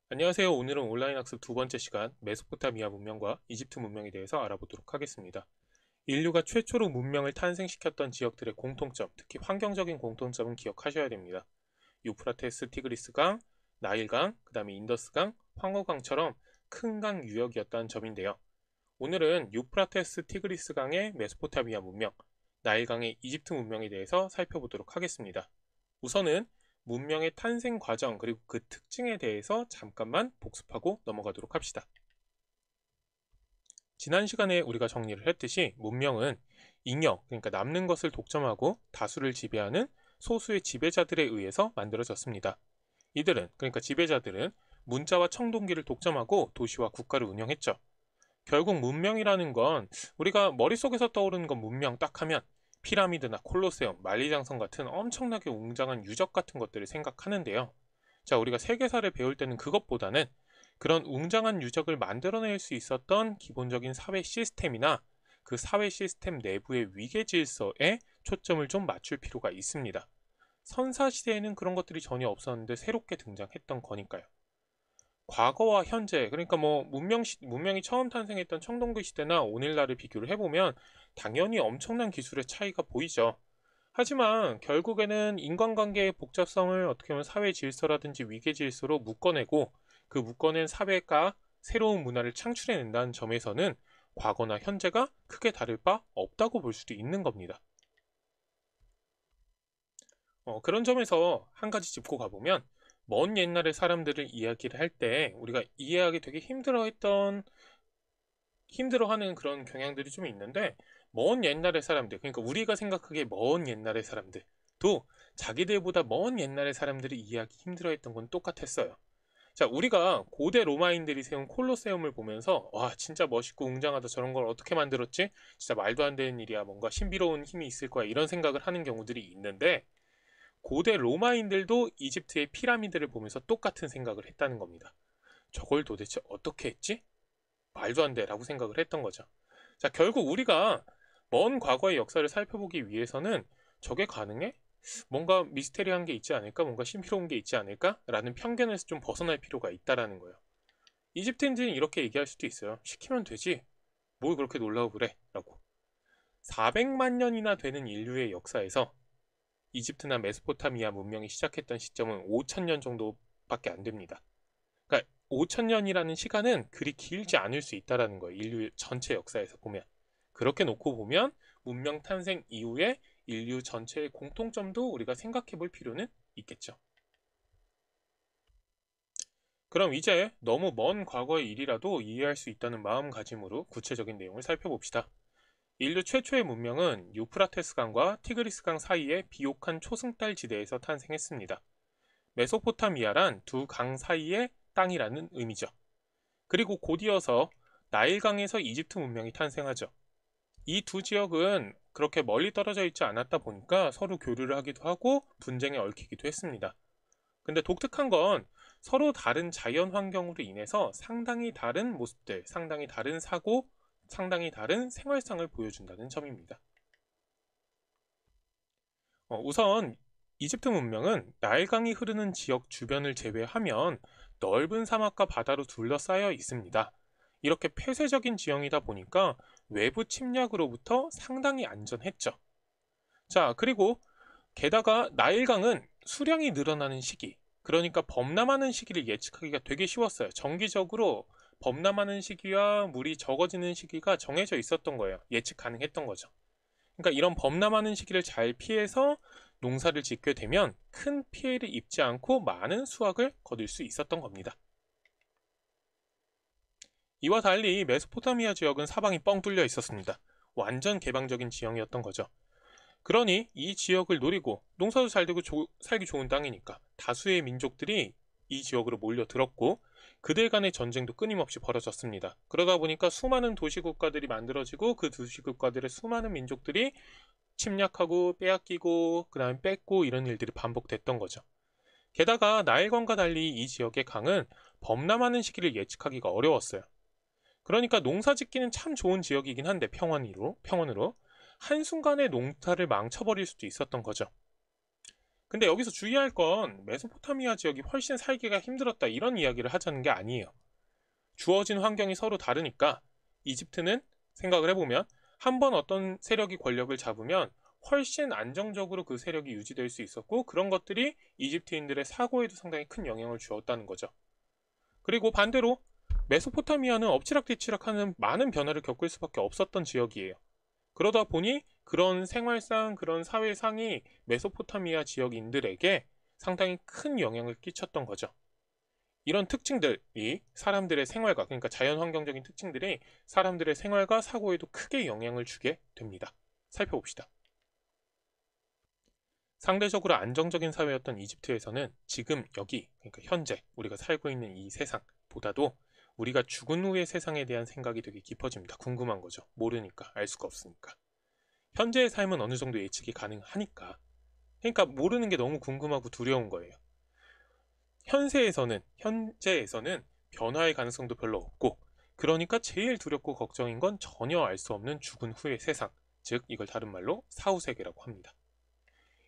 안녕하세요. 오늘은 온라인 학습 두 번째 시간 메소포타미아 문명과 이집트 문명에 대해서 알아보도록 하겠습니다. 인류가 최초로 문명을 탄생시켰던 지역들의 공통점, 특히 환경적인 공통점은 기억하셔야 됩니다. 유프라테스 티그리스강, 나일강, 그 다음에 인더스강, 황호강처럼 큰 강 유역이었다는 점인데요. 오늘은 유프라테스 티그리스강의 메소포타미아 문명, 나일강의 이집트 문명에 대해서 살펴보도록 하겠습니다. 우선은 문명의 탄생 과정 그리고 그 특징에 대해서 잠깐만 복습하고 넘어가도록 합시다. 지난 시간에 우리가 정리를 했듯이 문명은 잉여, 그러니까 남는 것을 독점하고 다수를 지배하는 소수의 지배자들에 의해서 만들어졌습니다. 이들은, 그러니까 지배자들은 문자와 청동기를 독점하고 도시와 국가를 운영했죠. 결국 문명이라는 건 우리가 머릿속에서 떠오르는 건 문명 딱 하면 피라미드나 콜로세움, 만리장성 같은 엄청나게 웅장한 유적 같은 것들을 생각하는데요. 자, 우리가 세계사를 배울 때는 그것보다는 그런 웅장한 유적을 만들어낼 수 있었던 기본적인 사회 시스템이나 그 사회 시스템 내부의 위계 질서에 초점을 좀 맞출 필요가 있습니다. 선사시대에는 그런 것들이 전혀 없었는데 새롭게 등장했던 거니까요. 과거와 현재, 그러니까 뭐 문명이 처음 탄생했던 청동기 시대나 오늘날을 비교를 해보면 당연히 엄청난 기술의 차이가 보이죠. 하지만 결국에는 인간관계의 복잡성을 어떻게 보면 사회 질서라든지 위계 질서로 묶어내고 그 묶어낸 사회가 새로운 문화를 창출해낸다는 점에서는 과거나 현재가 크게 다를 바 없다고 볼 수도 있는 겁니다. 그런 점에서 한 가지 짚고 가보면 먼 옛날의 사람들을 이야기를 할 때 우리가 이해하기 되게 힘들어하는 그런 경향들이 좀 있는데 먼 옛날의 사람들, 그러니까 우리가 생각하기에 먼 옛날의 사람들도 자기들보다 먼 옛날의 사람들이 이해하기 힘들어했던 건 똑같았어요. 자, 우리가 고대 로마인들이 세운 콜로세움을 보면서 와, 진짜 멋있고 웅장하다. 저런 걸 어떻게 만들었지? 진짜 말도 안 되는 일이야. 뭔가 신비로운 힘이 있을 거야. 이런 생각을 하는 경우들이 있는데 고대 로마인들도 이집트의 피라미드를 보면서 똑같은 생각을 했다는 겁니다. 저걸 도대체 어떻게 했지? 말도 안 돼 라고 생각을 했던 거죠. 자, 결국 우리가 먼 과거의 역사를 살펴보기 위해서는 저게 가능해? 뭔가 미스테리한 게 있지 않을까? 뭔가 신비로운 게 있지 않을까? 라는 편견에서 좀 벗어날 필요가 있다라는 거예요. 이집트인들은 이렇게 얘기할 수도 있어요. 시키면 되지. 뭘 그렇게 놀라고 그래? 라고. 400만 년이나 되는 인류의 역사에서 이집트나 메소포타미아 문명이 시작했던 시점은 5천년 정도밖에 안 됩니다. 그러니까 5천년이라는 시간은 그리 길지 않을 수 있다라는 거예요. 인류 전체 역사에서 보면. 그렇게 놓고 보면 문명 탄생 이후에 인류 전체의 공통점도 우리가 생각해 볼 필요는 있겠죠. 그럼 이제 너무 먼 과거의 일이라도 이해할 수 있다는 마음가짐으로 구체적인 내용을 살펴봅시다. 인류 최초의 문명은 유프라테스 강과 티그리스 강 사이의 비옥한 초승달 지대에서 탄생했습니다. 메소포타미아란 두 강 사이의 땅이라는 의미죠. 그리고 곧이어서 나일강에서 이집트 문명이 탄생하죠. 이 두 지역은 그렇게 멀리 떨어져 있지 않았다 보니까 서로 교류를 하기도 하고 분쟁에 얽히기도 했습니다. 근데 독특한 건 서로 다른 자연 환경으로 인해서 상당히 다른 모습들, 상당히 다른 사고, 상당히 다른 생활상을 보여준다는 점입니다. 우선 이집트 문명은 나일강이 흐르는 지역 주변을 제외하면 넓은 사막과 바다로 둘러싸여 있습니다. 이렇게 폐쇄적인 지형이다 보니까 외부 침략으로부터 상당히 안전했죠. 자, 그리고 게다가 나일강은 수량이 늘어나는 시기, 그러니까 범람하는 시기를 예측하기가 되게 쉬웠어요. 정기적으로 범람하는 시기와 물이 적어지는 시기가 정해져 있었던 거예요. 예측 가능했던 거죠. 그러니까 이런 범람하는 시기를 잘 피해서 농사를 짓게 되면 큰 피해를 입지 않고 많은 수확을 거둘 수 있었던 겁니다. 이와 달리 메소포타미아 지역은 사방이 뻥 뚫려 있었습니다. 완전 개방적인 지형이었던 거죠. 그러니 이 지역을 노리고 농사도 잘 되고 살기 좋은 땅이니까 다수의 민족들이 이 지역으로 몰려들었고 그들 간의 전쟁도 끊임없이 벌어졌습니다. 그러다 보니까 수많은 도시국가들이 만들어지고 그 도시국가들의 수많은 민족들이 침략하고 빼앗기고 그 다음에 뺏고 이런 일들이 반복됐던 거죠. 게다가 나일강과 달리 이 지역의 강은 범람하는 시기를 예측하기가 어려웠어요. 그러니까 농사 짓기는 참 좋은 지역이긴 한데 평원으로 한순간에 농사를 망쳐버릴 수도 있었던 거죠. 근데 여기서 주의할 건 메소포타미아 지역이 훨씬 살기가 힘들었다 이런 이야기를 하자는 게 아니에요. 주어진 환경이 서로 다르니까 이집트는 생각을 해보면 한 번 어떤 세력이 권력을 잡으면 훨씬 안정적으로 그 세력이 유지될 수 있었고 그런 것들이 이집트인들의 사고에도 상당히 큰 영향을 주었다는 거죠. 그리고 반대로 메소포타미아는 엎치락뒤치락하는 많은 변화를 겪을 수밖에 없었던 지역이에요. 그러다 보니 그런 생활상 그런 사회상이 메소포타미아 지역인들에게 상당히 큰 영향을 끼쳤던 거죠. 이런 특징들이 사람들의 생활과 그러니까 자연환경적인 특징들이 사람들의 생활과 사고에도 크게 영향을 주게 됩니다. 살펴봅시다. 상대적으로 안정적인 사회였던 이집트에서는 지금 여기 그러니까 현재 우리가 살고 있는 이 세상보다도 우리가 죽은 후의 세상에 대한 생각이 되게 깊어집니다. 궁금한 거죠. 모르니까 알 수가 없으니까. 현재의 삶은 어느 정도 예측이 가능하니까. 그러니까 모르는 게 너무 궁금하고 두려운 거예요. 현재에서는 변화의 가능성도 별로 없고 그러니까 제일 두렵고 걱정인 건 전혀 알 수 없는 죽은 후의 세상, 즉 이걸 다른 말로 사후세계라고 합니다.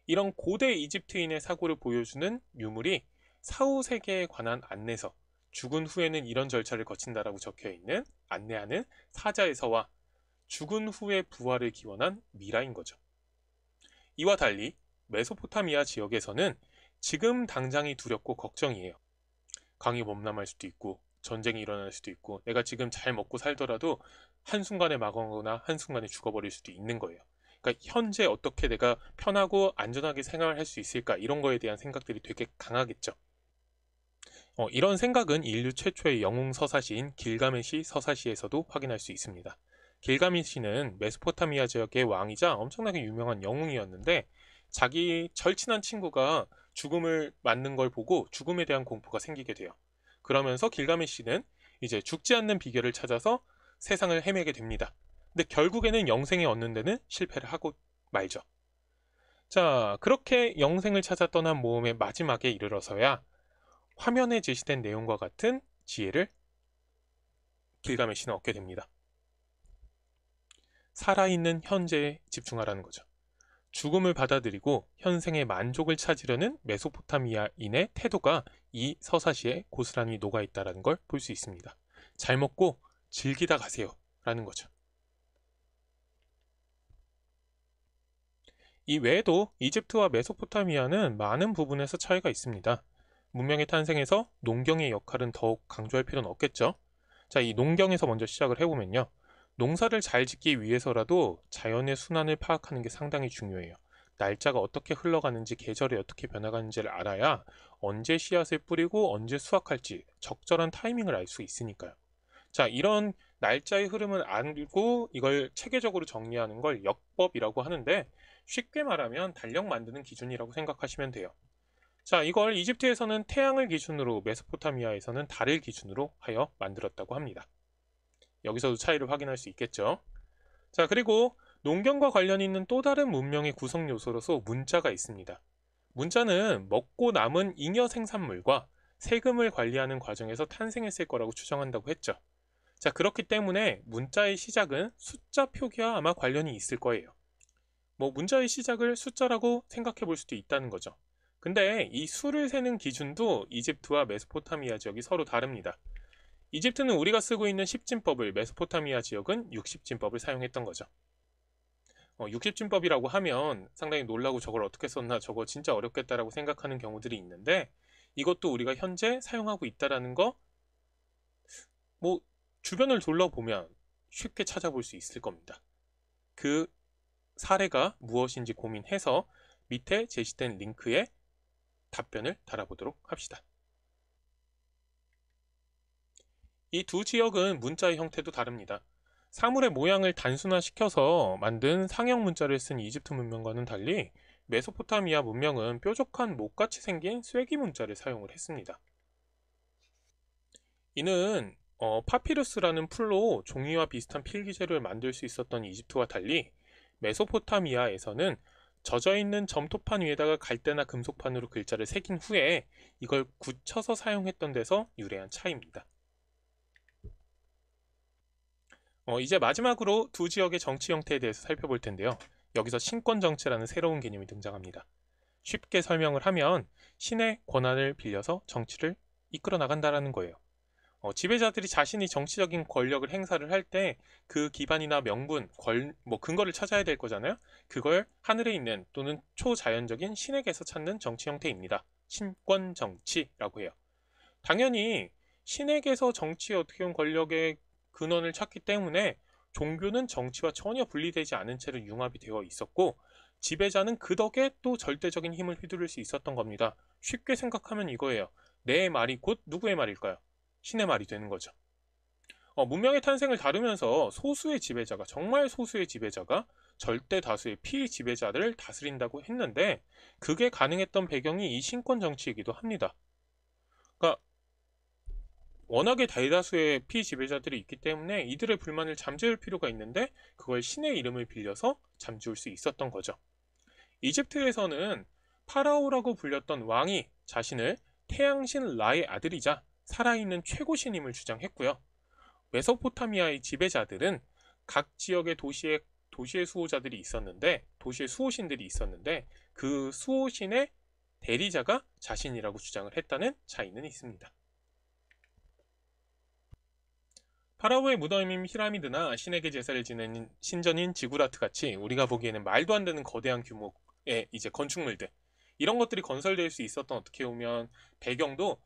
이런 고대 이집트인의 사고를 보여주는 유물이 사후세계에 관한 안내서, 죽은 후에는 이런 절차를 거친다라고 적혀있는 안내하는 사자에서와 죽은 후의 부활을 기원한 미라인 거죠. 이와 달리 메소포타미아 지역에서는 지금 당장이 두렵고 걱정이에요. 강이 범람할 수도 있고 전쟁이 일어날 수도 있고 내가 지금 잘 먹고 살더라도 한순간에 망하거나 한순간에 죽어버릴 수도 있는 거예요. 그러니까 현재 어떻게 내가 편하고 안전하게 생활할 수 있을까 이런 거에 대한 생각들이 되게 강하겠죠. 이런 생각은 인류 최초의 영웅 서사시인 길가메시 서사시에서도 확인할 수 있습니다. 길가메시는 메소포타미아 지역의 왕이자 엄청나게 유명한 영웅이었는데 자기 절친한 친구가 죽음을 맞는 걸 보고 죽음에 대한 공포가 생기게 돼요. 그러면서 길가메시는 이제 죽지 않는 비결을 찾아서 세상을 헤매게 됩니다. 근데 결국에는 영생에 얻는 데는 실패를 하고 말죠. 자, 그렇게 영생을 찾아 떠난 모험의 마지막에 이르러서야 화면에 제시된 내용과 같은 지혜를 길가메시는 얻게 됩니다. 살아있는 현재에 집중하라는 거죠. 죽음을 받아들이고 현생의 만족을 찾으려는 메소포타미아인의 태도가 이 서사시에 고스란히 녹아있다는 걸 볼 수 있습니다. 잘 먹고 즐기다 가세요 라는 거죠. 이 외에도 이집트와 메소포타미아는 많은 부분에서 차이가 있습니다. 문명의 탄생에서 농경의 역할은 더욱 강조할 필요는 없겠죠. 자, 이 농경에서 먼저 시작을 해보면요. 농사를 잘 짓기 위해서라도 자연의 순환을 파악하는 게 상당히 중요해요. 날짜가 어떻게 흘러가는지, 계절이 어떻게 변화가는지를 알아야 언제 씨앗을 뿌리고 언제 수확할지 적절한 타이밍을 알 수 있으니까요. 자, 이런 날짜의 흐름을 알고 이걸 체계적으로 정리하는 걸 역법이라고 하는데 쉽게 말하면 달력 만드는 기준이라고 생각하시면 돼요. 자, 이걸 이집트에서는 태양을 기준으로, 메소포타미아에서는 달을 기준으로 하여 만들었다고 합니다. 여기서도 차이를 확인할 수 있겠죠. 자, 그리고 농경과 관련 있는 또 다른 문명의 구성 요소로서 문자가 있습니다. 문자는 먹고 남은 잉여 생산물과 세금을 관리하는 과정에서 탄생했을 거라고 추정한다고 했죠. 자, 그렇기 때문에 문자의 시작은 숫자 표기와 아마 관련이 있을 거예요. 문자의 시작을 숫자라고 생각해 볼 수도 있다는 거죠. 근데 이 수를 세는 기준도 이집트와 메소포타미아 지역이 서로 다릅니다. 이집트는 우리가 쓰고 있는 10진법을, 메소포타미아 지역은 60진법을 사용했던 거죠. 60진법이라고 하면 상당히 놀라고 저걸 어떻게 썼나, 저거 진짜 어렵겠다라고 생각하는 경우들이 있는데 이것도 우리가 현재 사용하고 있다라는 거 주변을 둘러보면 쉽게 찾아볼 수 있을 겁니다. 그 사례가 무엇인지 고민해서 밑에 제시된 링크에 답변을 달아보도록 합시다. 이 두 지역은 문자의 형태도 다릅니다. 사물의 모양을 단순화시켜서 만든 상형 문자를 쓴 이집트 문명과는 달리 메소포타미아 문명은 뾰족한 목같이 생긴 쐐기 문자를 사용을 했습니다. 이는 파피루스라는 풀로 종이와 비슷한 필기재료를 만들 수 있었던 이집트와 달리 메소포타미아에서는 젖어있는 점토판 위에다가 갈대나 금속판으로 글자를 새긴 후에 이걸 굳혀서 사용했던 데서 유래한 차이입니다. 이제 마지막으로 두 지역의 정치 형태에 대해서 살펴볼 텐데요. 여기서 신권 정치라는 새로운 개념이 등장합니다. 쉽게 설명을 하면 신의 권한을 빌려서 정치를 이끌어 나간다라는 거예요. 지배자들이 자신이 정치적인 권력을 행사를 할 때 그 기반이나 명분, 근거를 찾아야 될 거잖아요. 그걸 하늘에 있는 또는 초자연적인 신에게서 찾는 정치 형태입니다. 신권 정치라고 해요. 당연히 신에게서 정치의 어떻게 보면 권력의 근원을 찾기 때문에 종교는 정치와 전혀 분리되지 않은 채로 융합이 되어 있었고, 지배자는 그 덕에 또 절대적인 힘을 휘두를 수 있었던 겁니다. 쉽게 생각하면 이거예요. 내 말이 곧 누구의 말일까요? 신의 말이 되는 거죠. 문명의 탄생을 다루면서 소수의 지배자가, 정말 소수의 지배자가 절대 다수의 피지배자들을 다스린다고 했는데, 그게 가능했던 배경이 이 신권 정치이기도 합니다. 그러니까 워낙에 대다수의 피지배자들이 있기 때문에 이들의 불만을 잠재울 필요가 있는데, 그걸 신의 이름을 빌려서 잠재울 수 있었던 거죠. 이집트에서는 파라오라고 불렸던 왕이 자신을 태양신 라의 아들이자 살아있는 최고신임을 주장했고요. 메소포타미아의 지배자들은 각 지역의 도시의 수호자들이 있었는데, 도시의 수호신들이 있었는데, 그 수호신의 대리자가 자신이라고 주장을 했다는 차이는 있습니다. 파라오의 무덤인 피라미드나 신에게 제사를 지내는 신전인 지구라트 같이 우리가 보기에는 말도 안 되는 거대한 규모의 이제 건축물들, 이런 것들이 건설될 수 있었던, 어떻게 보면 배경도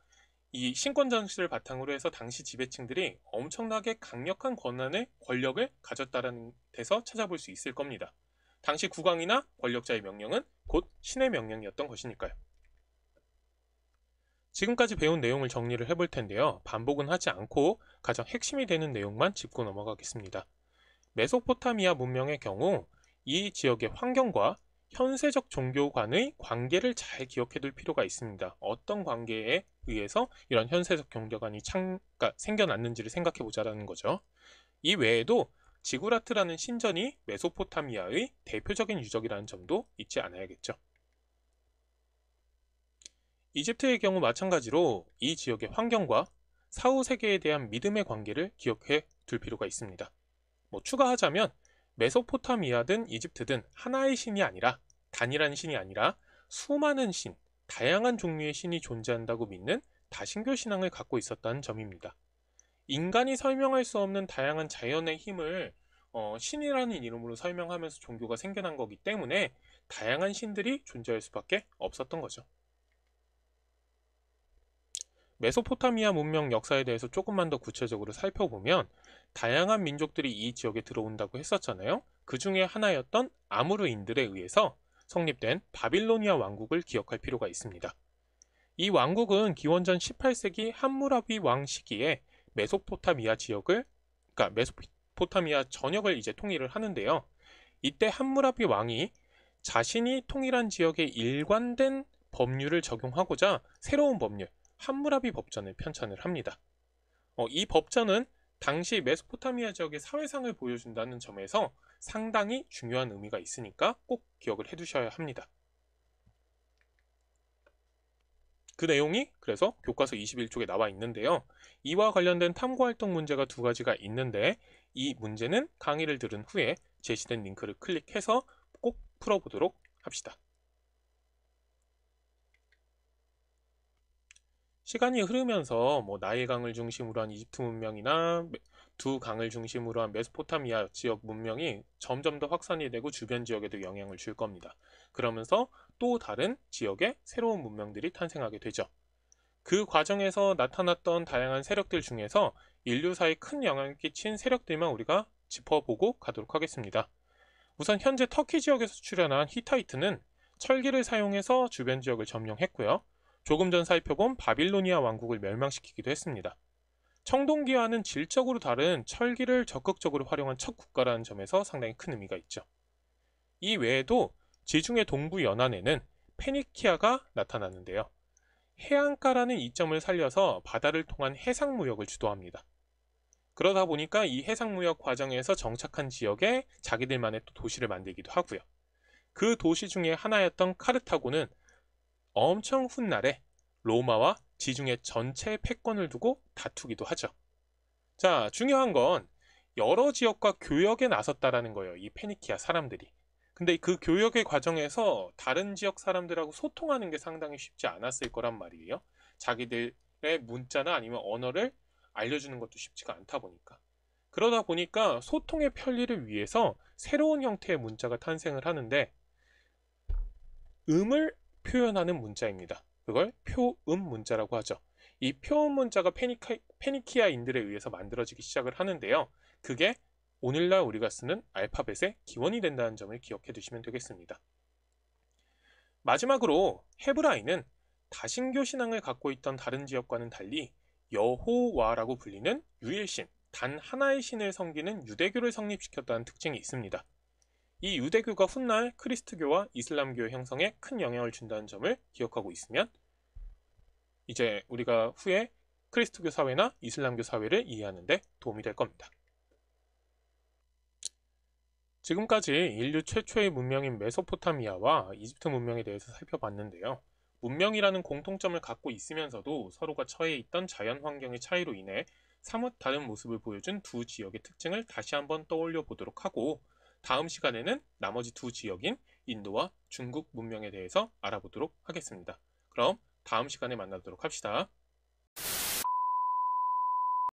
이 신권 정치를 바탕으로 해서 당시 지배층들이 엄청나게 강력한 권력을 가졌다는 데서 찾아볼 수 있을 겁니다. 당시 국왕이나 권력자의 명령은 곧 신의 명령이었던 것이니까요. 지금까지 배운 내용을 정리를 해볼 텐데요. 반복은 하지 않고 가장 핵심이 되는 내용만 짚고 넘어가겠습니다. 메소포타미아 문명의 경우 이 지역의 환경과 현세적 종교관의 관계를 잘 기억해둘 필요가 있습니다. 어떤 관계에 의해서 이런 현세적 종교관이 생겨났는지를 생각해보자라는 거죠. 이 외에도 지구라트라는 신전이 메소포타미아의 대표적인 유적이라는 점도 잊지 않아야겠죠. 이집트의 경우 마찬가지로 이 지역의 환경과 사후 세계에 대한 믿음의 관계를 기억해 둘 필요가 있습니다. 추가하자면 메소포타미아든 이집트든 하나의 신이 아니라, 단일한 신이 아니라 수많은 신, 다양한 종류의 신이 존재한다고 믿는 다신교 신앙을 갖고 있었다는 점입니다. 인간이 설명할 수 없는 다양한 자연의 힘을 신이라는 이름으로 설명하면서 종교가 생겨난 거기 때문에 다양한 신들이 존재할 수밖에 없었던 거죠. 메소포타미아 문명 역사에 대해서 조금만 더 구체적으로 살펴보면, 다양한 민족들이 이 지역에 들어온다고 했었잖아요. 그 중에 하나였던 아무르인들에 의해서 성립된 바빌로니아 왕국을 기억할 필요가 있습니다. 이 왕국은 기원전 18세기 함무라비 왕 시기에 메소포타미아 메소포타미아 전역을 이제 통일을 하는데요. 이때 함무라비 왕이 자신이 통일한 지역에 일관된 법률을 적용하고자 새로운 법률, 함무라비 법전을 편찬을 합니다. 이 법전은 당시 메소포타미아 지역의 사회상을 보여준다는 점에서 상당히 중요한 의미가 있으니까 꼭 기억을 해두셔야 합니다. 그 내용이 그래서 교과서 21쪽에 나와 있는데요. 이와 관련된 탐구활동 문제가 두 가지가 있는데, 이 문제는 강의를 들은 후에 제시된 링크를 클릭해서 꼭 풀어보도록 합시다. 시간이 흐르면서 나일강을 중심으로 한 이집트 문명이나 두 강을 중심으로 한 메소포타미아 지역 문명이 점점 더 확산이 되고 주변 지역에도 영향을 줄 겁니다. 그러면서 또 다른 지역에 새로운 문명들이 탄생하게 되죠. 그 과정에서 나타났던 다양한 세력들 중에서 인류사에 큰 영향을 끼친 세력들만 우리가 짚어보고 가도록 하겠습니다. 우선 현재 터키 지역에서 출현한 히타이트는 철기를 사용해서 주변 지역을 점령했고요. 조금 전 살펴본 바빌로니아 왕국을 멸망시키기도 했습니다. 청동기와는 질적으로 다른 철기를 적극적으로 활용한 첫 국가라는 점에서 상당히 큰 의미가 있죠. 이 외에도 지중해 동부 연안에는 페니키아가 나타났는데요. 해안가라는 이점을 살려서 바다를 통한 해상무역을 주도합니다. 그러다 보니까 이 해상무역 과정에서 정착한 지역에 자기들만의 또 도시를 만들기도 하고요. 그 도시 중에 하나였던 카르타고는 엄청 훗날에 로마와 지중해 전체의 패권을 두고 다투기도 하죠. 자, 중요한 건 여러 지역과 교역에 나섰다라는 거예요. 이 페니키아 사람들이. 근데 그 교역의 과정에서 다른 지역 사람들하고 소통하는 게 상당히 쉽지 않았을 거란 말이에요. 자기들의 문자나 아니면 언어를 알려주는 것도 쉽지가 않다 보니까. 그러다 보니까 소통의 편리를 위해서 새로운 형태의 문자가 탄생을 하는데 음을 표현하는 문자입니다. 그걸 표음 문자라고 하죠. 이 표음 문자가 페니키아인들에 의해서 만들어지기 시작을 하는데요. 그게 오늘날 우리가 쓰는 알파벳의 기원이 된다는 점을 기억해 두시면 되겠습니다. 마지막으로 헤브라이는 다신교 신앙을 갖고 있던 다른 지역과는 달리 여호와라고 불리는 유일신, 단 하나의 신을 섬기는 유대교를 성립시켰다는 특징이 있습니다. 이 유대교가 훗날 크리스트교와 이슬람교의 형성에 큰 영향을 준다는 점을 기억하고 있으면 이제 우리가 후에 크리스트교 사회나 이슬람교 사회를 이해하는 데 도움이 될 겁니다. 지금까지 인류 최초의 문명인 메소포타미아와 이집트 문명에 대해서 살펴봤는데요. 문명이라는 공통점을 갖고 있으면서도 서로가 처해 있던 자연 환경의 차이로 인해 사뭇 다른 모습을 보여준 두 지역의 특징을 다시 한번 떠올려 보도록 하고, 다음 시간에는 나머지 두 지역인 인도와 중국 문명에 대해서 알아보도록 하겠습니다. 그럼 다음 시간에 만나도록 합시다.